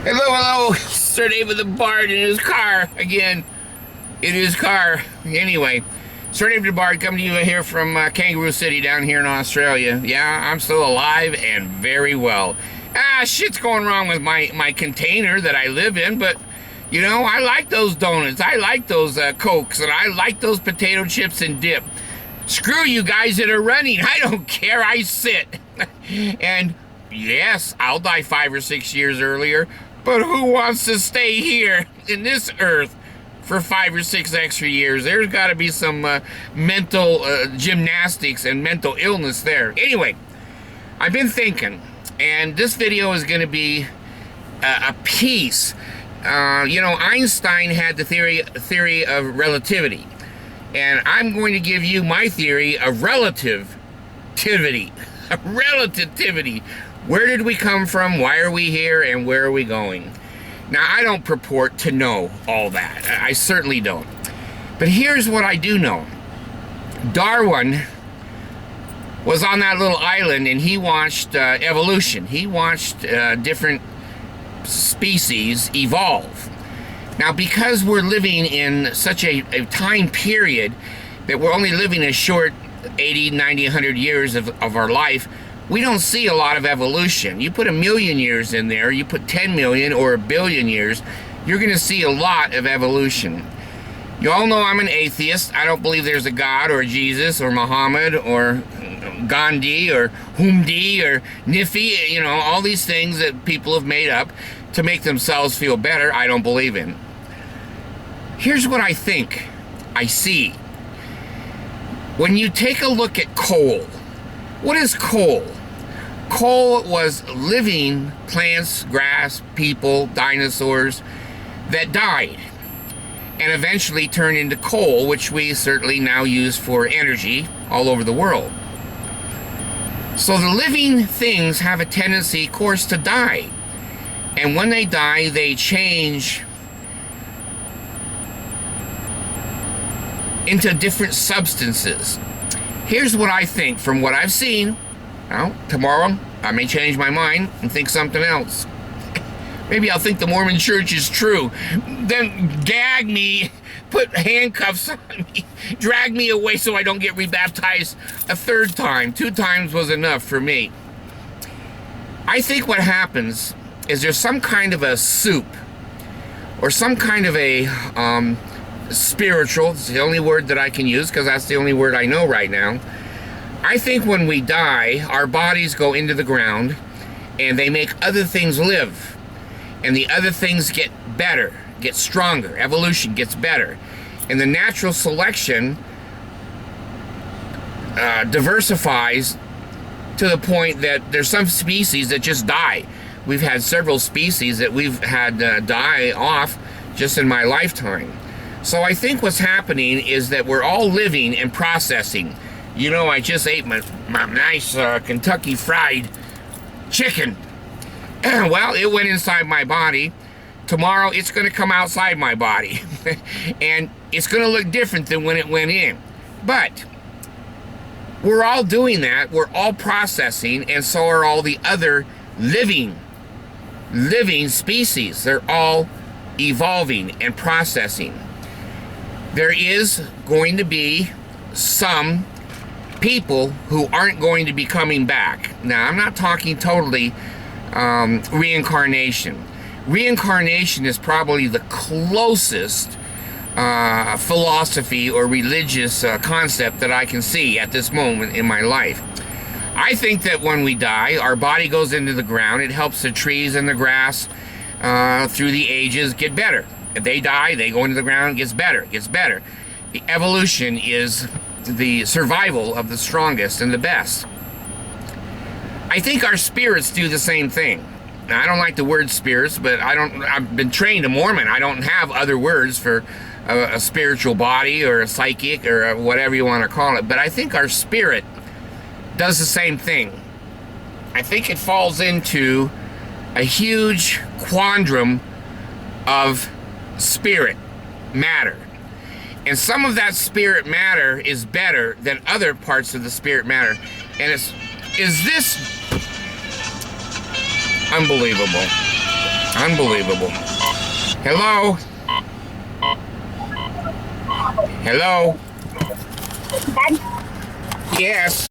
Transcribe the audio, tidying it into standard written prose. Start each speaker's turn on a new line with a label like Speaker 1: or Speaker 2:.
Speaker 1: Hello, Sir David the Bard in his car again. In his car. Anyway, Sir David the Bard coming to you here from Kangaroo City down here in Australia. Yeah, I'm still alive and very well. Shit's going wrong with my container that I live in, but you know, I like those donuts. I like those Cokes, and I like those potato chips and dip. Screw you guys that are running. I don't care. I sit. And yes, I'll die 5 or 6 years earlier, but who wants to stay here in this earth for 5 or 6 extra years? There's got to be some mental gymnastics and mental illness there. Anyway, I've been thinking, and this video is going to be a piece. You know, Einstein had the theory of relativity, and I'm going to give you my theory of relativity. Relativity. Where did we come from? Why are we here? And where are we going? Now, I don't purport to know all that. I certainly don't. But here's what I do know. Darwin was on that little island, and he watched evolution. He watched different species evolve. Now, because we're living in such a time period that we're only living a short 80, 90, 100 years of our life, we don't see a lot of evolution. You put 1,000,000 years in there, you put 10 million or 1,000,000,000 years, you're going to see a lot of evolution. You all know I'm an atheist. I don't believe there's a God or Jesus or Muhammad or Gandhi or Humdi or Nifi, you know, all these things that people have made up to make themselves feel better, I don't believe in. Here's what I think I see. When you take a look at coal, what is coal? Coal was living plants, grass, people, dinosaurs that died and eventually turned into coal, which we certainly now use for energy all over the world. So the living things have a tendency, of course, to die. And when they die, they change into different substances. Here's what I think from what I've seen. Now, tomorrow, I may change my mind and think something else. Maybe I'll think the Mormon church is true. Then gag me, put handcuffs on me, drag me away so I don't get rebaptized a third time. 2 times was enough for me. I think what happens is there's some kind of a soup or some kind of a spiritual, it's the only word that I can use because that's the only word I know right now. I think when we die, our bodies go into the ground and they make other things live. And the other things get better, get stronger. Evolution gets better. And the natural selection diversifies to the point that there's some species that just die. We've had several species that we've had die off just in my lifetime. So I think what's happening is that we're all living and processing. You know, I just ate my nice Kentucky Fried Chicken. Well, it went inside my body. Tomorrow, it's going to come outside my body. And it's going to look different than when it went in. But we're all doing that. We're all processing, and so are all the other living species. They're all evolving and processing. There is going to be some people who aren't going to be coming back. Now, I'm not talking totally reincarnation. Reincarnation is probably the closest philosophy or religious concept that I can see at this moment in my life. I think that when we die, our body goes into the ground. It helps the trees and the grass through the ages get better. If they die, they go into the ground, it gets better, it gets better. The evolution is the survival of the strongest and the best. I think our spirits do the same thing. Now, I don't like the word spirits, but I've been trained a Mormon. I don't have other words for a spiritual body or a psychic or whatever you want to call it. But I think our spirit does the same thing. I think it falls into a huge quandrum of spirit matter. And some of that spirit matter is better than other parts of the spirit matter. And is this unbelievable? Unbelievable. Hello? Hello?
Speaker 2: Dad?
Speaker 1: Yes.